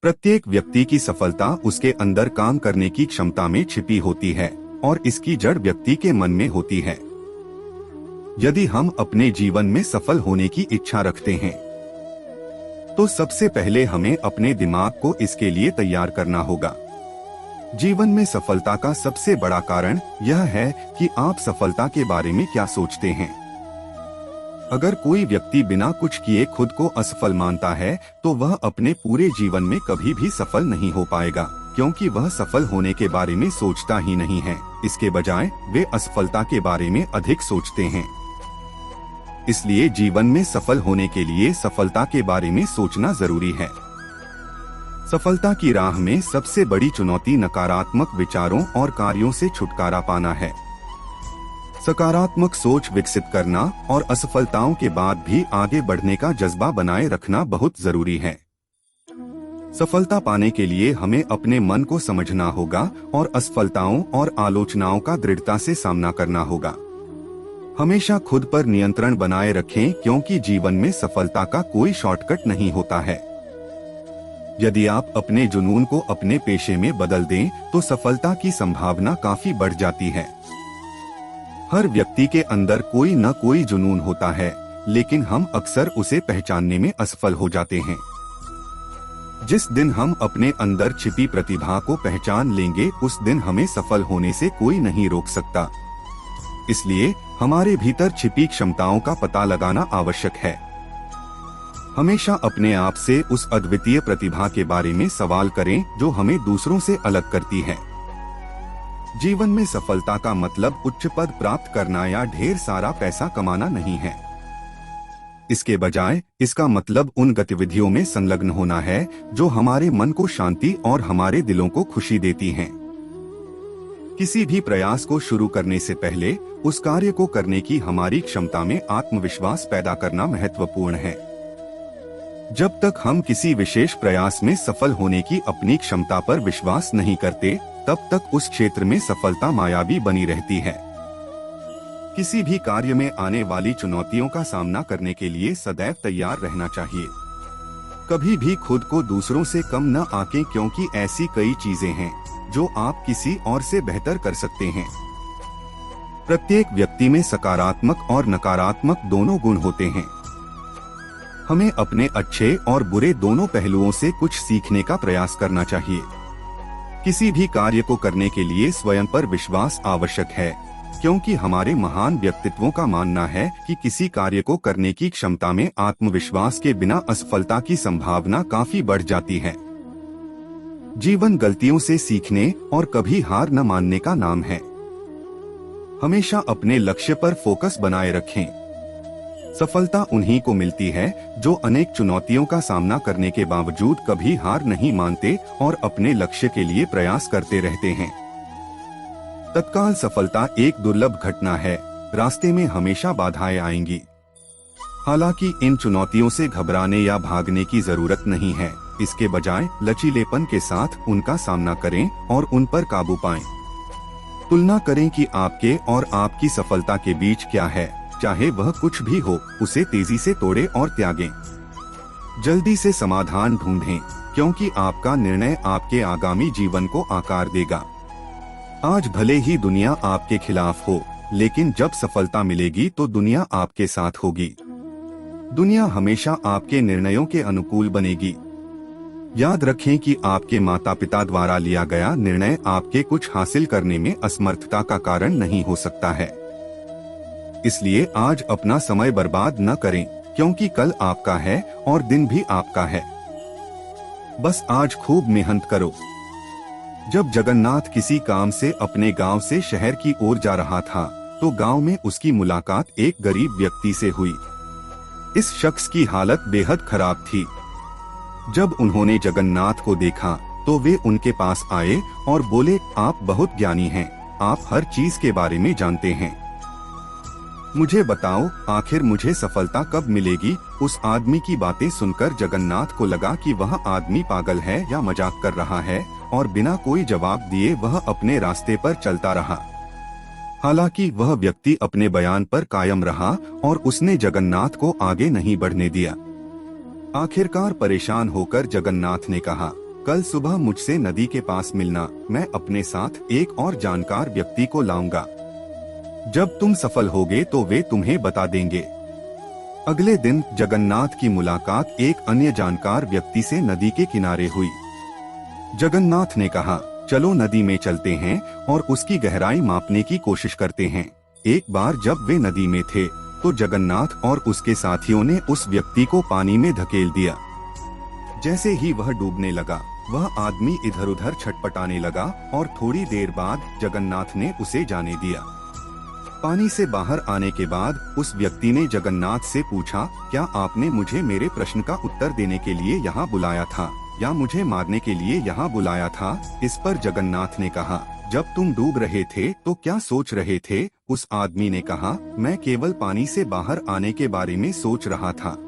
प्रत्येक व्यक्ति की सफलता उसके अंदर काम करने की क्षमता में छिपी होती है और इसकी जड़ व्यक्ति के मन में होती है। यदि हम अपने जीवन में सफल होने की इच्छा रखते हैं तो सबसे पहले हमें अपने दिमाग को इसके लिए तैयार करना होगा। जीवन में सफलता का सबसे बड़ा कारण यह है कि आप सफलता के बारे में क्या सोचते हैं। अगर कोई व्यक्ति बिना कुछ किए खुद को असफल मानता है तो वह अपने पूरे जीवन में कभी भी सफल नहीं हो पाएगा, क्योंकि वह सफल होने के बारे में सोचता ही नहीं है। इसके बजाय वे असफलता के बारे में अधिक सोचते हैं। इसलिए जीवन में सफल होने के लिए सफलता के बारे में सोचना जरूरी है। सफलता की राह में सबसे बड़ी चुनौती नकारात्मक विचारों और कार्यों से छुटकारा पाना है। सकारात्मक सोच विकसित करना और असफलताओं के बाद भी आगे बढ़ने का जज्बा बनाए रखना बहुत जरूरी है। सफलता पाने के लिए हमें अपने मन को समझना होगा और असफलताओं और आलोचनाओं का दृढ़ता से सामना करना होगा। हमेशा खुद पर नियंत्रण बनाए रखें, क्योंकि जीवन में सफलता का कोई शॉर्टकट नहीं होता है। यदि आप अपने जुनून को अपने पेशे में बदल दें तो सफलता की संभावना काफी बढ़ जाती है। हर व्यक्ति के अंदर कोई न कोई जुनून होता है, लेकिन हम अक्सर उसे पहचानने में असफल हो जाते हैं। जिस दिन हम अपने अंदर छिपी प्रतिभा को पहचान लेंगे, उस दिन हमें सफल होने से कोई नहीं रोक सकता। इसलिए हमारे भीतर छिपी क्षमताओं का पता लगाना आवश्यक है। हमेशा अपने आप से उस अद्वितीय प्रतिभा के बारे में सवाल करें जो हमें दूसरों से अलग करती है। जीवन में सफलता का मतलब उच्च पद प्राप्त करना या ढेर सारा पैसा कमाना नहीं है। इसके बजाय इसका मतलब उन गतिविधियों में संलग्न होना है जो हमारे मन को शांति और हमारे दिलों को खुशी देती हैं। किसी भी प्रयास को शुरू करने से पहले उस कार्य को करने की हमारी क्षमता में आत्मविश्वास पैदा करना महत्वपूर्ण है। जब तक हम किसी विशेष प्रयास में सफल होने की अपनी क्षमता पर विश्वास नहीं करते, तब तक उस क्षेत्र में सफलता मायावी बनी रहती है। किसी भी कार्य में आने वाली चुनौतियों का सामना करने के लिए सदैव तैयार रहना चाहिए। कभी भी खुद को दूसरों से कम न आंकें, क्योंकि ऐसी कई चीजें हैं जो आप किसी और से बेहतर कर सकते हैं। प्रत्येक व्यक्ति में सकारात्मक और नकारात्मक दोनों गुण होते हैं। हमें अपने अच्छे और बुरे दोनों पहलुओं से कुछ सीखने का प्रयास करना चाहिए। किसी भी कार्य को करने के लिए स्वयं पर विश्वास आवश्यक है, क्योंकि हमारे महान व्यक्तित्वों का मानना है कि किसी कार्य को करने की क्षमता में आत्मविश्वास के बिना असफलता की संभावना काफी बढ़ जाती है। जीवन गलतियों से सीखने और कभी हार न मानने का नाम है। हमेशा अपने लक्ष्य पर फोकस बनाए रखें। सफलता उन्हीं को मिलती है जो अनेक चुनौतियों का सामना करने के बावजूद कभी हार नहीं मानते और अपने लक्ष्य के लिए प्रयास करते रहते हैं। तत्काल सफलता एक दुर्लभ घटना है। रास्ते में हमेशा बाधाएं आएंगी। हालांकि इन चुनौतियों से घबराने या भागने की जरूरत नहीं है। इसके बजाय लचीलेपन के साथ उनका सामना करें और उन पर काबू पाएं। तुलना करें कि आपके और आपकी सफलता के बीच क्या है। चाहे वह कुछ भी हो, उसे तेजी से तोड़ें और त्यागें। जल्दी से समाधान ढूंढें, क्योंकि आपका निर्णय आपके आगामी जीवन को आकार देगा। आज भले ही दुनिया आपके खिलाफ हो, लेकिन जब सफलता मिलेगी तो दुनिया आपके साथ होगी। दुनिया हमेशा आपके निर्णयों के अनुकूल बनेगी। याद रखें कि आपके माता पिता द्वारा लिया गया निर्णय आपके कुछ हासिल करने में असमर्थता का कारण नहीं हो सकता है। इसलिए आज अपना समय बर्बाद न करें, क्योंकि कल आपका है और दिन भी आपका है। बस आज खूब मेहनत करो। जब जगन्नाथ किसी काम से अपने गांव से शहर की ओर जा रहा था, तो गांव में उसकी मुलाकात एक गरीब व्यक्ति से हुई। इस शख्स की हालत बेहद खराब थी। जब उन्होंने जगन्नाथ को देखा तो वे उनके पास आए और बोले, आप बहुत ज्ञानी हैं, आप हर चीज के बारे में जानते हैं। मुझे बताओ, आखिर मुझे सफलता कब मिलेगी? उस आदमी की बातें सुनकर जगन्नाथ को लगा कि वह आदमी पागल है या मजाक कर रहा है, और बिना कोई जवाब दिए वह अपने रास्ते पर चलता रहा। हालांकि वह व्यक्ति अपने बयान पर कायम रहा और उसने जगन्नाथ को आगे नहीं बढ़ने दिया। आखिरकार परेशान होकर जगन्नाथ ने कहा, कल सुबह मुझसे नदी के पास मिलना, मैं अपने साथ एक और जानकार व्यक्ति को लाऊंगा। जब तुम सफल होगे तो वे तुम्हें बता देंगे। अगले दिन जगन्नाथ की मुलाकात एक अन्य जानकार व्यक्ति से नदी के किनारे हुई। जगन्नाथ ने कहा, चलो नदी में चलते हैं और उसकी गहराई मापने की कोशिश करते हैं। एक बार जब वे नदी में थे तो जगन्नाथ और उसके साथियों ने उस व्यक्ति को पानी में धकेल दिया। जैसे ही वह डूबने लगा, वह आदमी इधर उधर छटपटाने लगा और थोड़ी देर बाद जगन्नाथ ने उसे जाने दिया। पानी से बाहर आने के बाद उस व्यक्ति ने जगन्नाथ से पूछा, क्या आपने मुझे मेरे प्रश्न का उत्तर देने के लिए यहाँ बुलाया था या मुझे मारने के लिए यहाँ बुलाया था? इस पर जगन्नाथ ने कहा, जब तुम डूब रहे थे तो क्या सोच रहे थे? उस आदमी ने कहा, मैं केवल पानी से बाहर आने के बारे में सोच रहा था।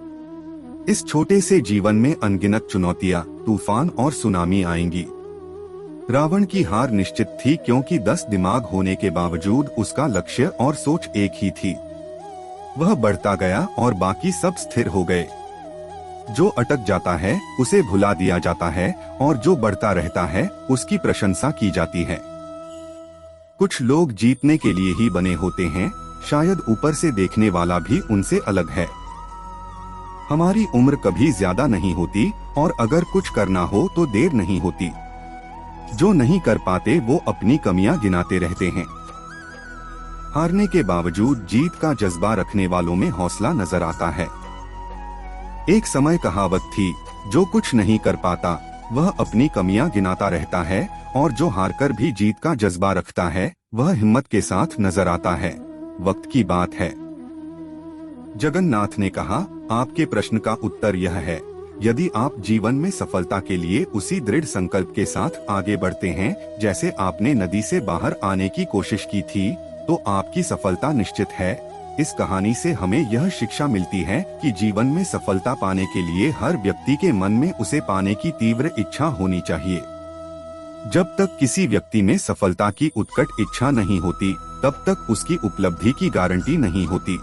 इस छोटे से जीवन में अनगिनत चुनौतियाँ, तूफान और सुनामी आएंगी। रावण की हार निश्चित थी क्योंकि 10 दिमाग होने के बावजूद उसका लक्ष्य और सोच एक ही थी। वह बढ़ता गया और बाकी सब स्थिर हो गए। जो अटक जाता है उसे भुला दिया जाता है और जो बढ़ता रहता है उसकी प्रशंसा की जाती है। कुछ लोग जीतने के लिए ही बने होते हैं, शायद ऊपर से देखने वाला भी उनसे अलग है। हमारी उम्र कभी ज्यादा नहीं होती और अगर कुछ करना हो तो देर नहीं होती। जो नहीं कर पाते वो अपनी कमियां गिनाते रहते हैं। हारने के बावजूद जीत का जज्बा रखने वालों में हौसला नजर आता है। एक समय कहावत थी, जो कुछ नहीं कर पाता वह अपनी कमियां गिनाता रहता है और जो हारकर भी जीत का जज्बा रखता है वह हिम्मत के साथ नजर आता है। वक्त की बात है। जगन्नाथ ने कहा, आपके प्रश्न का उत्तर यह है, यदि आप जीवन में सफलता के लिए उसी दृढ़ संकल्प के साथ आगे बढ़ते हैं जैसे आपने नदी से बाहर आने की कोशिश की थी, तो आपकी सफलता निश्चित है। इस कहानी से हमें यह शिक्षा मिलती है कि जीवन में सफलता पाने के लिए हर व्यक्ति के मन में उसे पाने की तीव्र इच्छा होनी चाहिए। जब तक किसी व्यक्ति में सफलता की उत्कट इच्छा नहीं होती, तब तक उसकी उपलब्धि की गारंटी नहीं होती।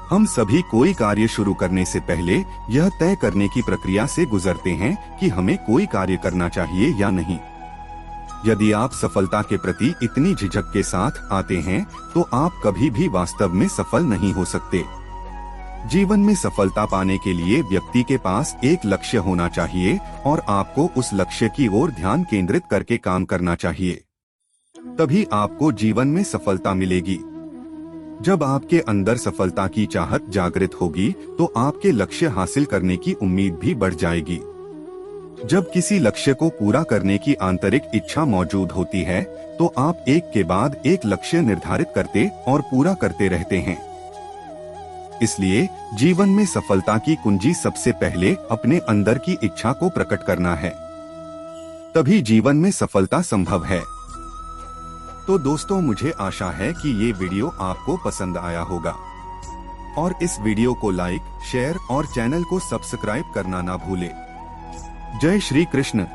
हम सभी कोई कार्य शुरू करने से पहले यह तय करने की प्रक्रिया से गुजरते हैं कि हमें कोई कार्य करना चाहिए या नहीं। यदि आप सफलता के प्रति इतनी झिझक के साथ आते हैं तो आप कभी भी वास्तव में सफल नहीं हो सकते। जीवन में सफलता पाने के लिए व्यक्ति के पास एक लक्ष्य होना चाहिए और आपको उस लक्ष्य की ओर ध्यान केंद्रित करके काम करना चाहिए। तभी आपको जीवन में सफलता मिलेगी। जब आपके अंदर सफलता की चाहत जागृत होगी तो आपके लक्ष्य हासिल करने की उम्मीद भी बढ़ जाएगी। जब किसी लक्ष्य को पूरा करने की आंतरिक इच्छा मौजूद होती है तो आप एक के बाद एक लक्ष्य निर्धारित करते और पूरा करते रहते हैं। इसलिए जीवन में सफलता की कुंजी सबसे पहले अपने अंदर की इच्छा को प्रकट करना है। तभी जीवन में सफलता संभव है। तो दोस्तों, मुझे आशा है कि ये वीडियो आपको पसंद आया होगा और इस वीडियो को लाइक, शेयर और चैनल को सब्सक्राइब करना ना भूले। जय श्री कृष्ण।